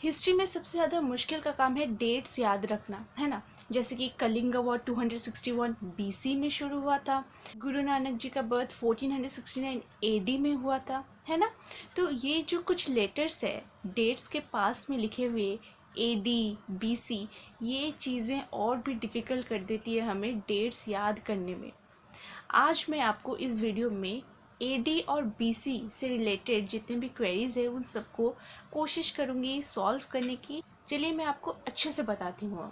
History में सबसे ज़्यादा मुश्किल का काम है डेट्स याद रखना, है ना। जैसे कि कलिंग वॉर 261 बीसी में शुरू हुआ था। गुरु नानक जी का बर्थ 1469 एडी में हुआ था, है ना। तो ये जो कुछ लेटर्स है डेट्स के पास में लिखे हुए, एडी, बीसी, ये चीज़ें और भी डिफ़िकल्ट कर देती है हमें डेट्स याद करने में। आज मैं आपको इस वीडियो में एडी और बीसी से रिलेटेड जितने भी क्वेरीज है उन सबको कोशिश करूँगी सॉल्व करने की। चलिए मैं आपको अच्छे से बताती हूँ।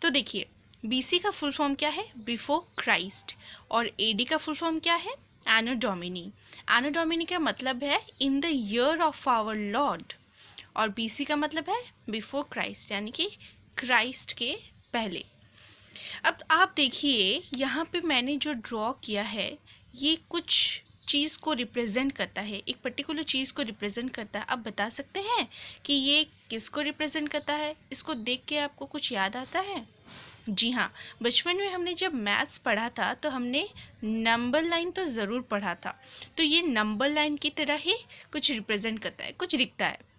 तो देखिए, बीसी का फुल फॉर्म क्या है? Before Christ. और एडी का फुल फॉर्म क्या है? Anno domini. एनो डोमिनी का मतलब है in the year of our Lord. और बीसी का मतलब है बिफोर क्राइस्ट, यानी कि क्राइस्ट के पहले। अब आप देखिए यहाँ पे मैंने जो ड्रॉ किया है ये कुछ चीज़ को रिप्रेजेंट करता है, एक पर्टिकुलर चीज़ को रिप्रेजेंट करता है। आप बता सकते हैं कि ये किसको रिप्रेजेंट करता है? इसको देख के आपको कुछ याद आता है? जी हाँ, बचपन में हमने जब मैथ्स पढ़ा था तो हमने नंबर लाइन तो ज़रूर पढ़ा था। तो ये नंबर लाइन की तरह ही कुछ रिप्रेजेंट करता है, कुछ दिखता है।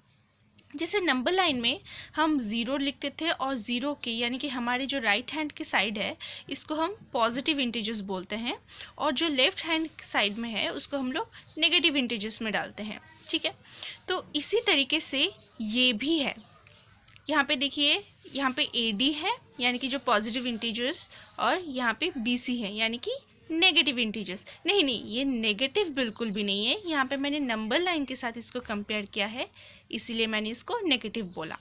जैसे नंबर लाइन में हम ज़ीरो लिखते थे और ज़ीरो के यानी कि हमारे जो राइट हैंड की साइड है इसको हम पॉजिटिव इंटीजर्स बोलते हैं, और जो लेफ़्ट हैंड साइड में है उसको हम लोग नेगेटिव इंटीजर्स में डालते हैं। ठीक है, तो इसी तरीके से ये भी है। यहाँ पे देखिए, यहाँ पे एडी है यानी कि जो पॉजिटिव इंटीजर्स, और यहाँ पे बीसी है यानी कि नेगेटिव इंटीजर्स। नहीं, ये नेगेटिव बिल्कुल भी नहीं है। यहाँ पे मैंने नंबर लाइन के साथ इसको कंपेयर किया है, इसीलिए मैंने इसको नेगेटिव बोला।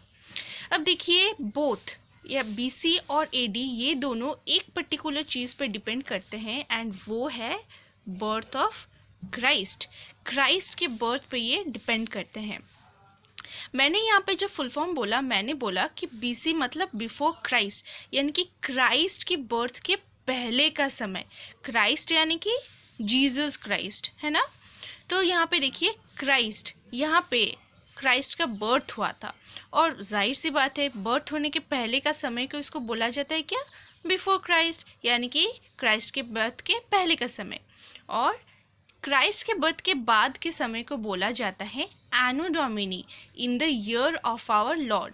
अब देखिए, बोथ या बीसी और एडी ये दोनों एक पर्टिकुलर चीज़ पर डिपेंड करते हैं, एंड वो है बर्थ ऑफ क्राइस्ट। क्राइस्ट के बर्थ पे ये डिपेंड करते हैं। मैंने यहाँ पे जो फुल फॉर्म बोला, मैंने बोला कि बीसी मतलब बिफोर क्राइस्ट, यानी कि क्राइस्ट की बर्थ के पहले का समय। क्राइस्ट यानी कि जीसस क्राइस्ट, है ना। तो यहाँ पे देखिए क्राइस्ट, यहाँ पे क्राइस्ट का बर्थ हुआ था, और जाहिर सी बात है बर्थ होने के पहले का समय को इसको बोला जाता है क्या? बिफोर क्राइस्ट, यानी कि क्राइस्ट के बर्थ के पहले का समय। और क्राइस्ट के बर्थ के बाद के समय को बोला जाता है anno domini, in the year of our lord.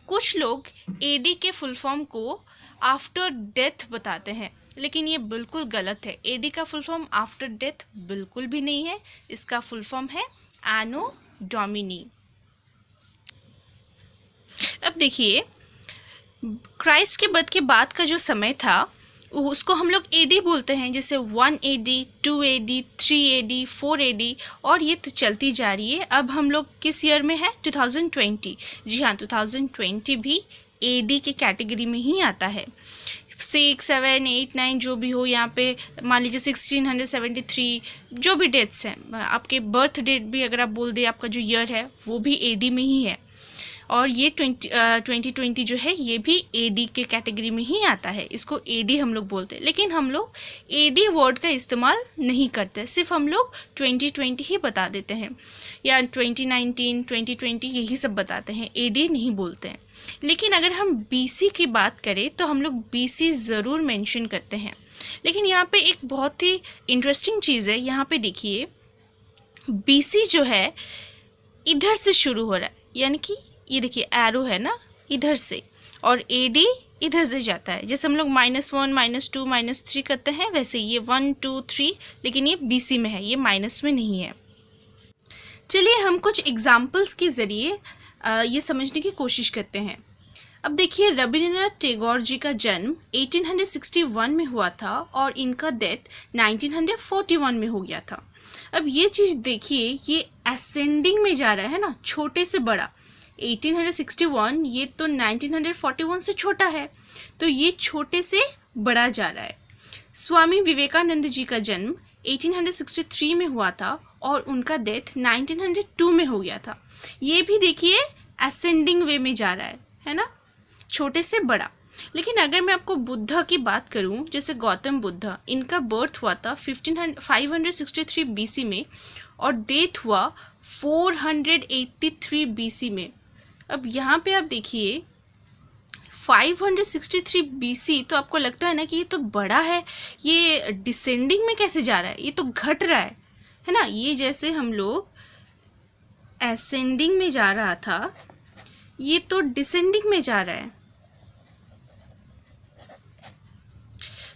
कुछ लोग एडी के फुल फॉर्म को आफ्टर डेथ बताते हैं, लेकिन ये बिल्कुल गलत है। एडी का फुल फॉर्म आफ्टर डेथ बिल्कुल भी नहीं है, इसका फुल फॉर्म है एनो डोमिनी। अब देखिए, क्राइस्ट के बर्थ के बाद का जो समय था उसको हम लोग एडी बोलते हैं, जैसे 1 एडी, 2 एडी, 3 एडी, 4 एडी, और ये तो चलती जा रही है। अब हम लोग किस ईयर में है? 2020। जी हाँ, 2020 भी एडी के कैटेगरी में ही आता है। 6, 7, 8, 9 जो भी हो, यहाँ पे मान लीजिए 1673 जो भी डेट्स हैं, आपके बर्थ डेट भी अगर आप बोल दें, आपका जो ईयर है वो भी एडी में ही है। और ये 2020 जो है ये भी एडी के कैटेगरी में ही आता है, इसको एडी हम लोग बोलते हैं। लेकिन हम लोग एडी वर्ड का इस्तेमाल नहीं करते, सिर्फ हम लोग 2020 ही बता देते हैं, या 2019, 2020 यही सब बताते हैं, एडी नहीं बोलते हैं। लेकिन अगर हम बीसी की बात करें तो हम लोग बीसी ज़रूर मेंशन करते हैं। लेकिन यहाँ पे एक बहुत ही इंटरेस्टिंग चीज़ है, यहाँ पे देखिए बीसी जो है इधर से शुरू हो रहा है, यानी कि ये देखिए एरो है ना इधर से, और एडी इधर से जाता है। जैसे हम लोग -1, -2, -3 करते हैं, वैसे ये 1, 2, 3, लेकिन ये बीसी में है, ये माइनस में नहीं है। चलिए हम कुछ एग्जाम्पल्स के ज़रिए ये समझने की कोशिश करते हैं। अब देखिए, रविंद्रनाथ टैगोर जी का जन्म 1861 में हुआ था और इनका डेथ 1941 में हो गया था। अब ये चीज़ देखिए, ये असेंडिंग में जा रहा है ना, छोटे से बड़ा। 1861 ये तो 1941 से छोटा है, तो ये छोटे से बड़ा जा रहा है। स्वामी विवेकानंद जी का जन्म 1863 में हुआ था और उनका डेथ 1902 में हो गया था। ये भी देखिए असेंडिंग वे में जा रहा है ना, छोटे से बड़ा। लेकिन अगर मैं आपको बुद्ध की बात करूं, जैसे गौतम बुद्ध, इनका बर्थ हुआ था 563 बीसी में और डेथ हुआ 483 बीसी में। अब यहाँ पे आप देखिए 563 बीसी, तो आपको लगता है ना कि ये तो बड़ा है, ये डिसेंडिंग में कैसे जा रहा है, ये तो घट रहा है ना। ये जैसे हम लोग असेंडिंग में जा रहा था, ये तो डिसेंडिंग में जा रहा है,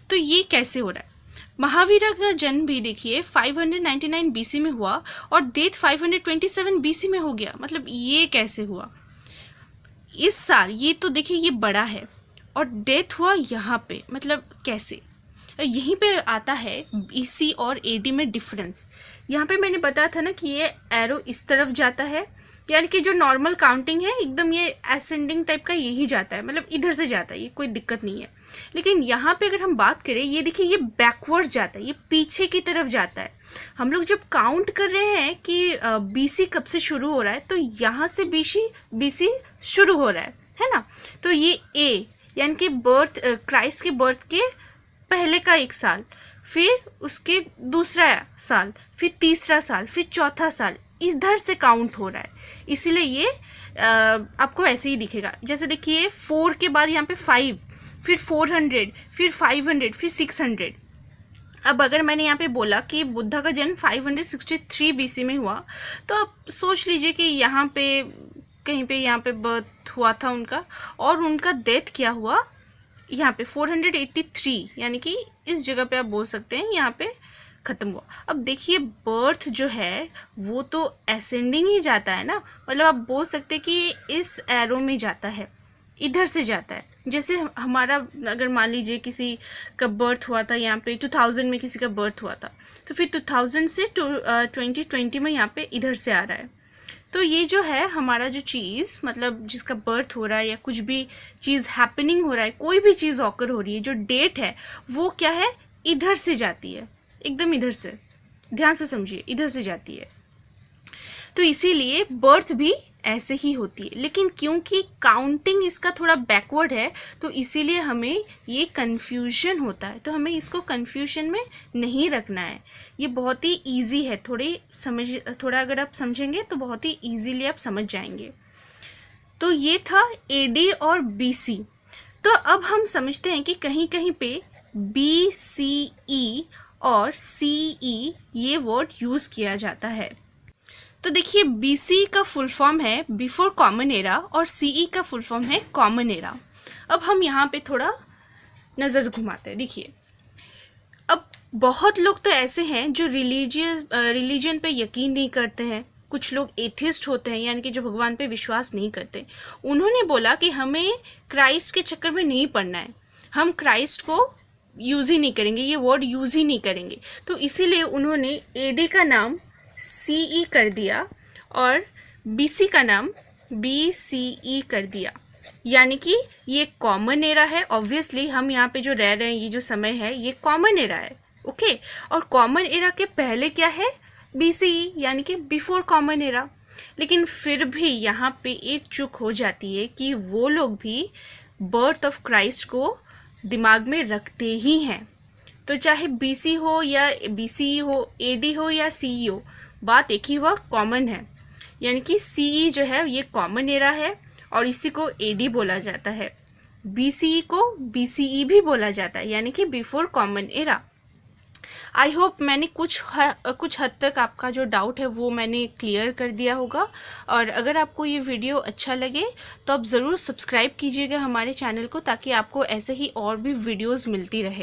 तो ये कैसे हो रहा है? महावीरा का जन्म भी देखिए 599 बीसी में हुआ और डेथ 527 बीसी में हो गया, मतलब ये कैसे हुआ? इस साल ये तो देखिए ये बड़ा है और डेथ हुआ यहाँ पे, मतलब कैसे? यहीं पे आता है बीसी और एडी में डिफरेंस। यहाँ पे मैंने बताया था ना कि ये एरो इस तरफ जाता है, यानी कि जो नॉर्मल काउंटिंग है एकदम ये असेंडिंग टाइप का यही जाता है, मतलब इधर से जाता है, ये कोई दिक्कत नहीं है। लेकिन यहाँ पे अगर हम बात करें, ये देखिए ये बैकवर्ड्स जाता है, ये पीछे की तरफ जाता है। हम लोग जब काउंट कर रहे हैं कि बीसी कब से शुरू हो रहा है, तो यहाँ से बीसी शुरू हो रहा है ना? तो ये ए यानी कि बर्थ, क्राइस्ट के बर्थ के पहले का एक साल, फिर उसके दूसरा साल, फिर तीसरा साल, फिर चौथा साल, इधर से काउंट हो रहा है। इसीलिए ये आपको ऐसे ही दिखेगा। जैसे देखिए 4 के बाद यहाँ पे 5, फिर 400, फिर 500, फिर 600। अब अगर मैंने यहाँ पे बोला कि बुद्धा का जन्म 563 बीसी में हुआ, तो आप सोच लीजिए कि यहाँ पे कहीं पे यहाँ पे बर्थ हुआ था उनका, और उनका डेथ क्या हुआ यहाँ पे 483, यानी कि इस जगह पे आप बोल सकते हैं यहाँ पे ख़त्म हुआ। अब देखिए बर्थ जो है वो तो असेंडिंग ही जाता है ना, मतलब आप बोल सकते हैं कि इस एरो में जाता है, इधर से जाता है। जैसे हमारा अगर मान लीजिए किसी का बर्थ हुआ था यहाँ पे 2000 में, किसी का बर्थ हुआ था, तो फिर 2000 से 2020 में यहाँ पे इधर से आ रहा है। तो ये जो है हमारा जो चीज़, मतलब जिसका बर्थ हो रहा है या कुछ भी चीज़ हैपनिंग हो रहा है, कोई भी चीज़ ऑकर हो रही है, जो डेट है वो क्या है, इधर से जाती है, एकदम इधर से, ध्यान से समझिए, इधर से जाती है। तो इसीलिए बर्थ भी ऐसे ही होती है। लेकिन क्योंकि काउंटिंग इसका थोड़ा बैकवर्ड है, तो इसीलिए हमें ये कन्फ्यूजन होता है। तो हमें इसको कन्फ्यूजन में नहीं रखना है, ये बहुत ही ईजी है। थोड़ा अगर आप समझेंगे तो बहुत ही ईजीली आप समझ जाएंगे। तो ये था एडी और बीसी। तो अब हम समझते हैं कि कहीं कहीं पे BCE और CE ये वर्ड यूज़ किया जाता है। तो देखिए BC का फुल फॉर्म है बिफोर कॉमन एरा और CE का फुल फॉर्म है कॉमन एरा। अब हम यहाँ पे थोड़ा नज़र घुमाते हैं। देखिए अब बहुत लोग तो ऐसे हैं जो रिलीजन पे यकीन नहीं करते हैं, कुछ लोग एथिस्ट होते हैं, यानी कि जो भगवान पे विश्वास नहीं करते। उन्होंने बोला कि हमें क्राइस्ट के चक्कर में नहीं पड़ना है, हम क्राइस्ट को यूज़ ही नहीं करेंगे, ये वर्ड यूज़ ही नहीं करेंगे। तो इसीलिए उन्होंने एडी का नाम CE कर दिया और BC का नाम BCE कर दिया, यानी कि ये कॉमन एरा है। ऑब्वियसली हम यहाँ पे जो रह रहे हैं, ये जो समय है, ये कॉमन एरा है, ओके। और कॉमन एरा के पहले क्या है, BCE, यानी कि बिफोर कॉमन एरा। लेकिन फिर भी यहाँ पे एक चूक हो जाती है कि वो लोग भी बर्थ ऑफ क्राइस्ट को दिमाग में रखते ही हैं। तो चाहे BC हो या BCE हो, AD हो या CE हो, बात एक ही हुआ, कॉमन है। यानी कि CE जो है ये कॉमन एरा है और इसी को AD बोला जाता है। BCE को BCE भी बोला जाता है, यानी कि before common era. I hope मैंने कुछ हद तक आपका जो डाउट है वो मैंने क्लियर कर दिया होगा। और अगर आपको ये वीडियो अच्छा लगे तो आप ज़रूर सब्सक्राइब कीजिएगा हमारे चैनल को, ताकि आपको ऐसे ही और भी वीडियोज़ मिलती रहे।